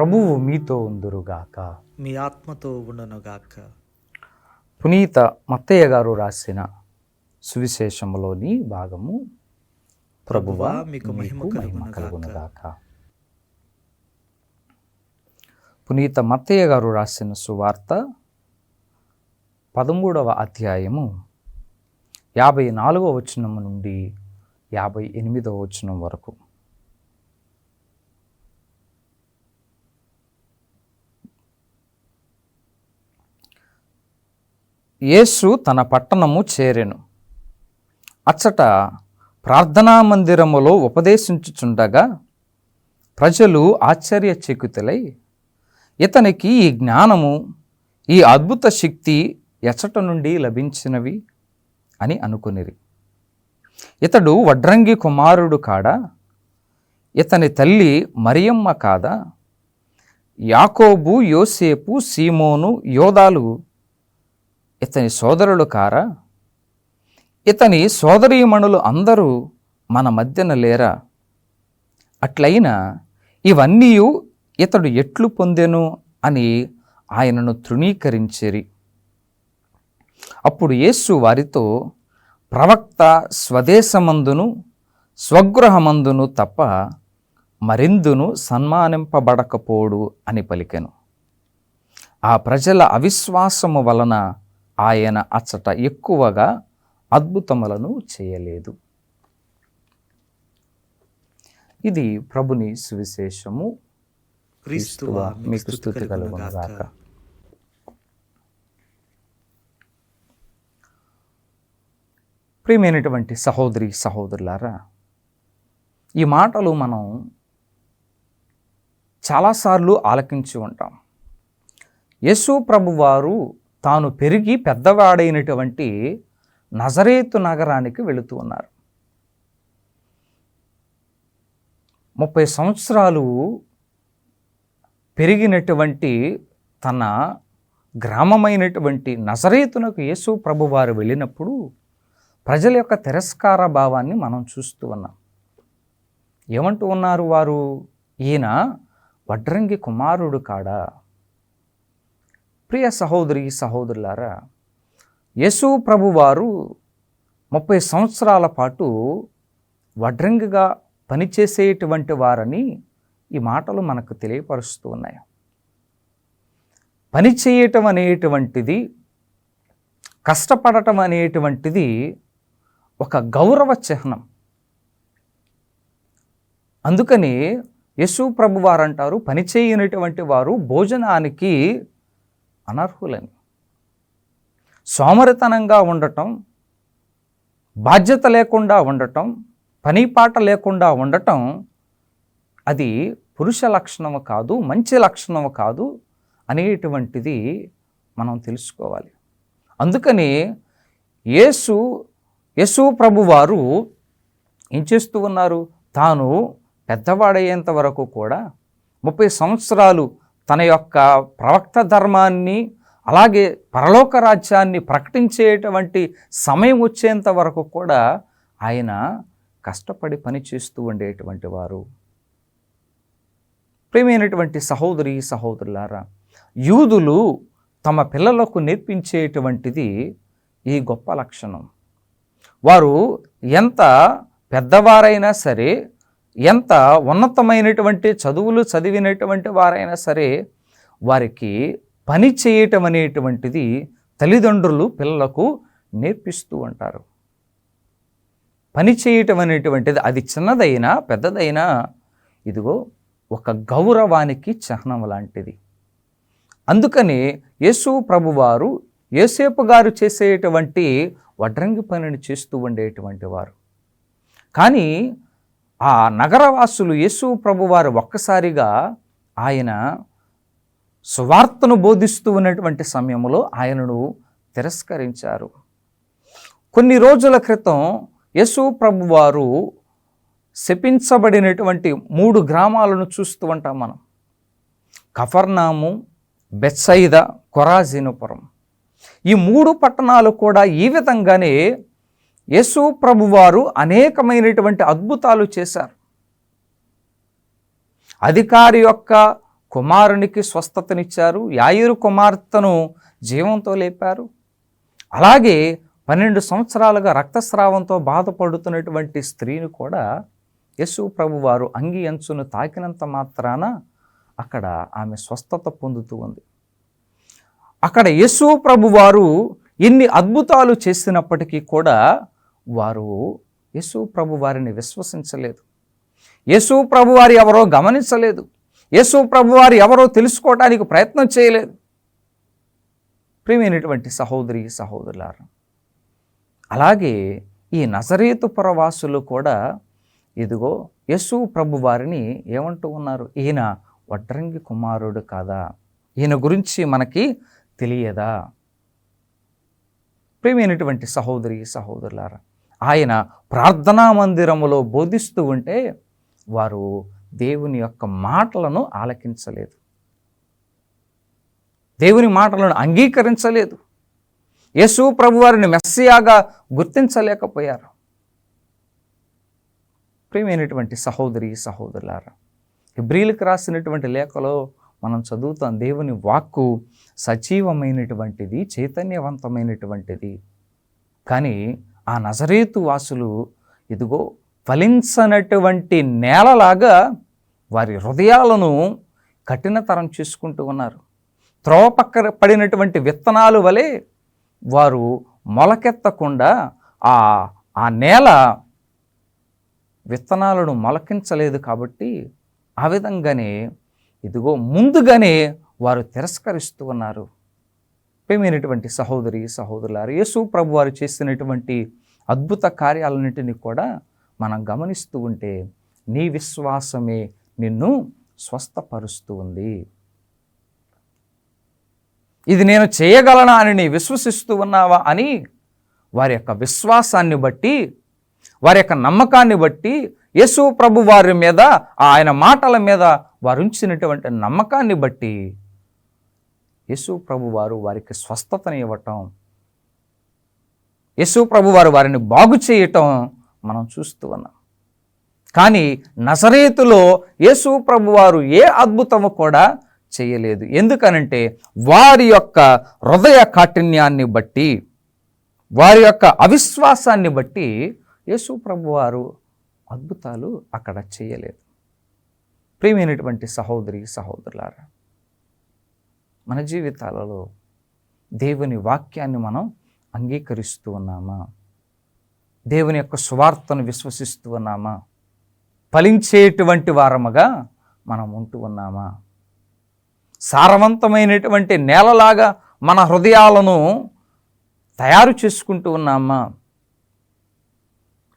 ప్రభువు మీతో ఉందురుగాక. మీ ఆత్మతో ఉండునుగాక. పునీత మత్తయ్య గారు రాసిన సువిశేషములోని భాగము. ప్రభువా మీకు మహిమ కలుగునుగాక. పునీత మత్తయ్య గారు రాసిన సువార్త 13వ అధ్యాయము 54వ వచనం నుండి 58వ వచనం వరకు. యేసు తన పట్టణము చేరెను. అచ్చట ప్రార్థనా మందిరములో ఉపదేశించుచుండగా ప్రజలు ఆశ్చర్యచకితులై, ఇతనికి ఈ జ్ఞానము, ఈ అద్భుత శక్తి ఎచ్చట నుండి లభించినవి అని అనుకునిరి. ఇతడు వడ్రంగి కుమారుడు కాడా? ఇతని తల్లి మరియమ్మ కాదా? యాకోబు, యోసేపు, సీమోను, యోదాలు ఇతని సోదరులు కారా? ఇతని సోదరీమణులు అందరూ మన మధ్యన లేరా? అట్లయినా ఇవన్నీ ఇతడు ఎట్లు పొందెను అని ఆయనను తృణీకరించిరి. అప్పుడు యేసు వారితో, ప్రవక్త స్వదేశమందును స్వగృహమందును తప్ప మరెందును సన్మానింపబడకపోడు అని పలికెను. ఆ ప్రజల అవిశ్వాసము వలన ఆయన అచ్చట ఎక్కువగా అద్భుతములను చేయలేదు. ఇది ప్రభుని సువిశేషము. క్రీస్తువా మీకు స్తుతి కలుగునుగాక. ప్రియమైనటువంటి సహోదరి సహోదరులారా, ఈ మాటలు మనం చాలాసార్లు ఆలకించి ఉంటాం. యేసు ప్రభువారు తాను పెరిగి పెద్దవాడైనటువంటి నజరేతు నగరానికి వెళుతూ ఉన్నారు. 30 సంవత్సరాలు పెరిగినటువంటి తన గ్రామమైనటువంటి నజరేతునకు యేసు ప్రభువారు వెళ్ళినప్పుడు ప్రజల యొక్క తిరస్కార భావాన్ని మనం చూస్తూ ఉన్నాం. ఏమంటూ ఉన్నారు వారు? ఈయన వడ్రంగి కుమారుడు కాడా? ప్రియ సహోదరి సహోదరులారా, యేసు ప్రభువారు 30 సంవత్సరాల పాటు వడ్రంగిగా పనిచేసేటువంటి వారని ఈ మాటలు మనకు తెలియపరుస్తూ ఉన్నాయి. పని చేయటం అనేటువంటిది, కష్టపడటం అనేటువంటిది ఒక గౌరవ చిహ్నం. అందుకని యేసు ప్రభువారు అంటారు, పని చేయనటువంటి వారు భోజనానికి అనర్హులని. సోమరితనంగా ఉండటం, బాధ్యత లేకుండా ఉండటం, పనిపాట లేకుండా ఉండటం అది పురుష లక్షణము కాదు, మంచి లక్షణము కాదు అనేటువంటిది మనం తెలుసుకోవాలి. అందుకని యేసు ప్రభువారు ఏం చేస్తూ ఉన్నారు? తాను పెద్దవాడయ్యేంత వరకు కూడా 30 సంవత్సరాలు తన యొక్క ప్రవక్త ధర్మాన్ని, అలాగే పరలోక రాజ్యాన్ని ప్రకటించేటువంటి సమయం వచ్చేంత వరకు కూడా ఆయన కష్టపడి పనిచేస్తూ ఉండేటువంటి వారు. ప్రియమైనటువంటి సహోదరి సహోదరులారా, యూదులు తమ పిల్లలకు నేర్పించేటువంటిది ఈ గొప్ప లక్షణం. వారు ఎంత పెద్దవారైనా సరే, ఎంత ఉన్నతమైనటువంటి చదువులు చదివినటువంటి వారైనా సరే, వారికి పని చేయటం అనేటువంటిది తల్లిదండ్రులు పిల్లలకు నేర్పిస్తూ ఉంటారు. పని చేయటం అనేటువంటిది అది చిన్నదైనా పెద్దదైనా ఇదిగో ఒక గౌరవానికి చిహ్నం లాంటిది. అందుకని యేసు ప్రభువారు యోసేపు గారు చేసేటువంటి వడ్రంగి పనిని చేస్తూ ఉండేటువంటి వారు. కానీ ఆ నగరవాసులు యేసు ప్రభువారు ఒక్కసారిగా ఆయన సువార్తను బోధిస్తూ ఉన్నటువంటి సమయంలో ఆయనను తిరస్కరించారు. కొన్ని రోజుల క్రితం యేసు ప్రభువారు శపించబడినటువంటి 3 గ్రామాలను చూస్తూ ఉంటాం మనం. కఫర్నాము, బెత్సయిదా, కొరాజీనుపురం. ఈ 3 పట్టణాలు కూడా ఈ విధంగానే యేసు ప్రభువారు అనేకమైనటువంటి అద్భుతాలు చేశారు. అధికారి యొక్క కుమారునికి స్వస్థతనిచ్చారు, యాయిరు కుమార్తెను జీవంతో లేపారు. అలాగే 12 సంవత్సరాలుగా రక్తస్రావంతో బాధపడుతున్నటువంటి స్త్రీని కూడా యేసు ప్రభువారు అంగి అంచును తాకినంత మాత్రాన అక్కడ ఆమె స్వస్థత పొందుతూ ఉంది. అక్కడ యేసు ప్రభువారు ఎన్ని అద్భుతాలు చేసినప్పటికీ కూడా వారు యేసు ప్రభువారిని విశ్వసించలేదు. యేసు ప్రభువారు ఎవరో గమనించలేదు. యేసు ప్రభువారు ఎవరో తెలుసుకోవడానికి ప్రయత్నం చేయలేదు. ప్రియమైనటువంటి సహోదరి సహోదరులారా, అలాగే ఈ నజరేతు పురవాసులు కూడా ఇదిగో యేసు ప్రభువారిని ఏమంటూ ఉన్నారు? ఈయన వడ్రంగి కుమారుడు కాదా? ఈయన గురించి మనకి తెలియదా? ప్రియమైనటువంటి సహోదరి సహోదరులారా, ఆయన ప్రార్థనా మందిరములో బోధిస్తూ ఉంటే వారు దేవుని యొక్క మాటలను ఆలకించలేదు, దేవుని మాటలను అంగీకరించలేదు, యేసు ప్రభువారిని మెస్సియాగా గుర్తించలేకపోయారు. ప్రియమైనటువంటి సహోదరి సహోదరులారా, హెబ్రీలకు రాసినటువంటి లేఖలో మనం చదువుతాం, దేవుని వాక్కు సజీవమైనటువంటిది, చైతన్యవంతమైనటువంటిది. కానీ ఆ నజరేతు వాసులు ఇదిగో ఫలించనటువంటి నేలలాగా వారి హృదయాలను కఠినతరం చేసుకుంటూ ఉన్నారు. త్రోవ పక్కన పడినటువంటి విత్తనాలు వలె వారు మొలకెత్తకుండా ఆ నేల విత్తనాలను మొలకించలేదు. కాబట్టి ఆ విధంగానే ఇదిగో ముందుగానే వారు తిరస్కరిస్తూ ఉన్నారు. ప్రియమైనటువంటి సహోదరి సహోదరులారు, యేసు ప్రభు వారు చేసినటువంటి అద్భుత కార్యాలన్నింటినీ కూడా మనం గమనిస్తూ ఉంటే నీ విశ్వాసమే నిన్ను స్వస్థపరుస్తూ ఉంది. ఇది నేను చేయగలనా అని నీ విశ్వసిస్తూ ఉన్నావా అని వారి యొక్క విశ్వాసాన్ని బట్టి, వారి యొక్క నమ్మకాన్ని బట్టి, యేసు ప్రభు వారి మీద, ఆయన మాటల మీద వారు ఉంచినటువంటి నమ్మకాన్ని బట్టి యేసు ప్రభు వారు వారికి స్వస్థతని ఇవ్వటం, యేసు ప్రభు వారు వారిని బాగు చేయటం మనం చూస్తూ ఉన్నాం. కానీ నజరేతులో యేసు ప్రభు వారు ఏ అద్భుతము కూడా చేయలేదు. ఎందుకనంటే వారి యొక్క హృదయ కాఠిన్యాన్ని బట్టి, వారి యొక్క అవిశ్వాసాన్ని బట్టి యేసు ప్రభు వారు అద్భుతాలు అక్కడ చేయలేదు. ప్రియమైనటువంటి సహోదరి సహోదరులారా, మన జీవితాలలో దేవుని వాక్యాన్ని మనం అంగీకరిస్తూ ఉన్నామా? దేవుని యొక్క సువార్తను విశ్వసిస్తూ ఉన్నామా? ఫలించేటువంటి వారముగా మనం ఉంటూ ఉన్నామా? సారవంతమైనటువంటి నేలలాగా మన హృదయాలను తయారు చేసుకుంటూ ఉన్నామా?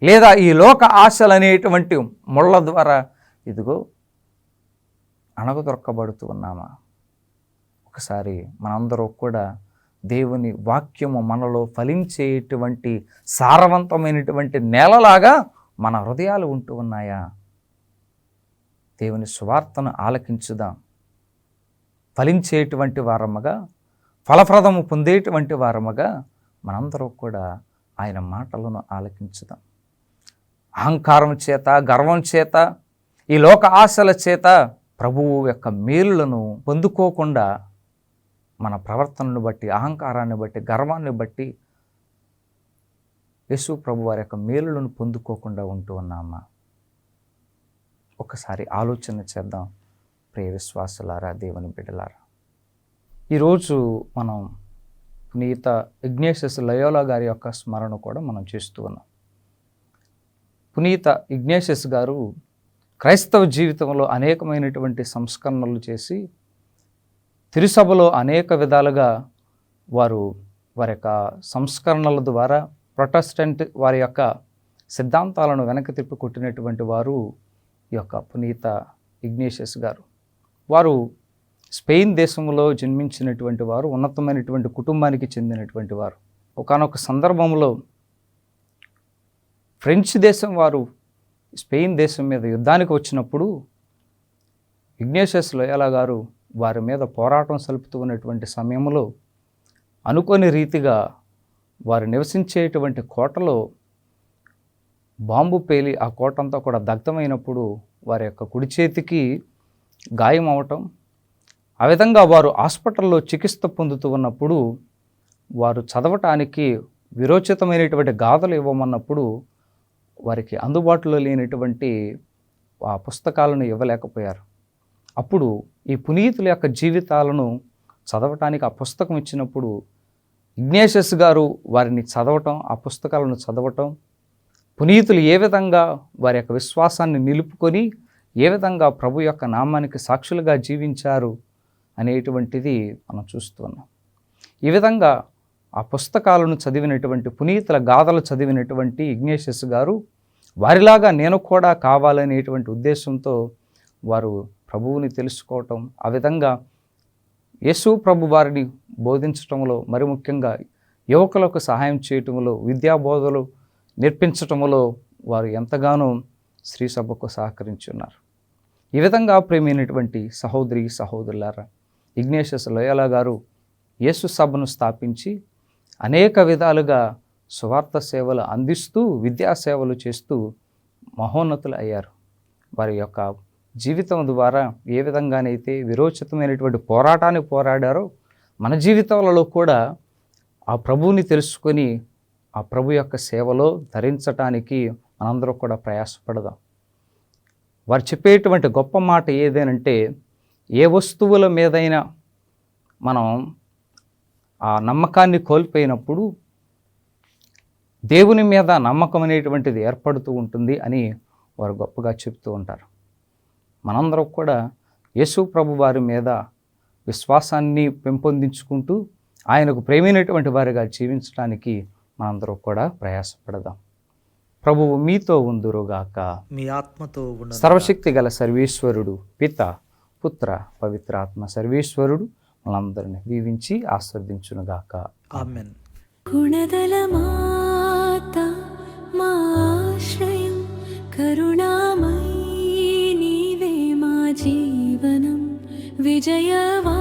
లేదా ఈ లోక ఆశలు అనేటువంటి ముళ్ళ ద్వారా ఇదిగో అణగదొరక్కబడుతూ ఉన్నామా? ఒకసారి మనందరూ కూడా దేవుని వాక్యము మనలో ఫలించేటువంటి సారవంతమైనటువంటి నేలలాగా మన హృదయాలు ఉంటూ ఉన్నాయా? దేవుని సువార్తను ఆలకించుదాం. ఫలించేటువంటి వారముగా, ఫలప్రదము పొందేటువంటి వారముగా మనందరూ కూడా ఆయన మాటలను ఆలకించుదాం. అహంకారం చేత, గర్వం చేత, ఈ లోక ఆశల చేత ప్రభువు యొక్క మేలులను పొందుకోకుండా మన ప్రవర్తనను బట్టి, అహంకారాన్ని బట్టి, గర్వాన్ని బట్టి యేసు ప్రభు వారి యొక్క మేలులను పొందుకోకుండా ఉంటూ ఉన్నామా? ఒకసారి ఆలోచన చేద్దాం. ప్రియ విశ్వాసులారా, దేవుని బిడ్డలారా, ఈరోజు మనం పునీత ఇగ్నేషియస్ లయోలా గారి యొక్క స్మరణ కూడా మనం చేస్తూ ఉన్నాం. పునీత ఇగ్నేషియస్ గారు క్రైస్తవ జీవితంలో అనేకమైనటువంటి సంస్కరణలు చేసి తిరుసభలో అనేక విధాలుగా వారి యొక్క సంస్కరణల ద్వారా ప్రొటెస్టెంట్ వారి యొక్క సిద్ధాంతాలను వెనక్కి తిప్పి కొట్టినటువంటి వారు ఈ యొక్క పునీత ఇగ్నేషియస్ గారు. వారు స్పెయిన్ దేశంలో జన్మించినటువంటి వారు, ఉన్నతమైనటువంటి కుటుంబానికి చెందినటువంటి వారు. ఒకానొక సందర్భంలో ఫ్రెంచ్ దేశం వారు స్పెయిన్ దేశం మీద యుద్ధానికి వచ్చినప్పుడు ఇగ్నేషియస్ లోయోలా గారు వారి మీద పోరాటం సలుపుతూ ఉన్నటువంటి సమయంలో అనుకోని రీతిగా వారు నివసించేటువంటి కోటలో బాంబు పేలి ఆ కోటంతా కూడా దగ్ధమైనప్పుడు వారి యొక్క కుడి చేతికి గాయం అవటం, ఆ విధంగా వారు హాస్పిటల్లో చికిత్స పొందుతూ ఉన్నప్పుడు వారు చదవటానికి విరోచితమైనటువంటి గాథలు ఇవ్వమన్నప్పుడు వారికి అందుబాటులో లేనటువంటి ఆ పుస్తకాలను ఇవ్వలేకపోయారు. అప్పుడు ఈ పునీతుల యొక్క జీవితాలను చదవటానికి ఆ పుస్తకం ఇచ్చినప్పుడు ఇగ్నేషియస్ గారు వారిని చదవటం, ఆ పుస్తకాలను చదవటం, పునీతులు ఏ విధంగా వారి యొక్క విశ్వాసాన్ని నిలుపుకొని ఏ విధంగా ప్రభు యొక్క నామానికి సాక్షులుగా జీవించారు అనేటువంటిది మనం చూస్తున్నాం. ఈ విధంగా ఆ పుస్తకాలను చదివినటువంటి పునీతుల గాథలు చదివినటువంటి ఇగ్నేషియస్ గారు వారిలాగా నేను కూడా కావాలనేటువంటి ఉద్దేశంతో వారు ప్రభువుని తెలుసుకోవటం, ఆ విధంగా యేసు ప్రభు వారిని బోధించటంలో, మరి ముఖ్యంగా యువకులకు సహాయం చేయటంలో, విద్యాబోధలు నేర్పించటంలో వారు ఎంతగానో శ్రీ సభకు సహకరించున్నారు. ఈ విధంగా ప్రేమైనటువంటి సహోదరి సహోదరులారా, ఇగ్నేషియస్ లోయోలా గారు యేసు సభను స్థాపించి అనేక విధాలుగా సువార్త సేవలు అందిస్తూ, విద్యా సేవలు చేస్తూ మహోన్నతులు అయ్యారు. వారి యొక్క జీవితం ద్వారా ఏ విధంగానైతే విరోచితమైనటువంటి పోరాటాన్ని పోరాడారో మన జీవితాలలో కూడా ఆ ప్రభువుని తెలుసుకొని ఆ ప్రభు యొక్క సేవలో ధరించటానికి మనందరూ కూడా ప్రయాసపడదాం. వారు చెప్పేటువంటి గొప్ప మాట ఏదేనంటే, ఏ వస్తువుల మీదైనా మనం ఆ నమ్మకాన్ని కోల్పోయినప్పుడు దేవుని మీద నమ్మకం అనేటువంటిది ఏర్పడుతూ ఉంటుంది అని వారు గొప్పగా చెప్తూ ఉంటారు. మనందరం కూడా యేసు ప్రభు వారి మీద విశ్వాసాన్ని పెంపొందించుకుంటూ ఆయనకు ప్రేమైనటువంటి వారిగా జీవించడానికి మనందరం కూడా ప్రయాసపడదాం. ప్రభువు మీతో ఉందురుగాక. మీ ఆత్మతో ఉండును. సర్వశక్తి గల సర్వేశ్వరుడు పిత పుత్ర పవిత్రాత్మ సర్వేశ్వరుడు మనందరిని దీవించి ఆశీర్వదించునుగాక. ఆమేన్. గుణదల మాత మా ఆశ్రయం, కరుణామయీ నీవే మా జీవనం, విజయవా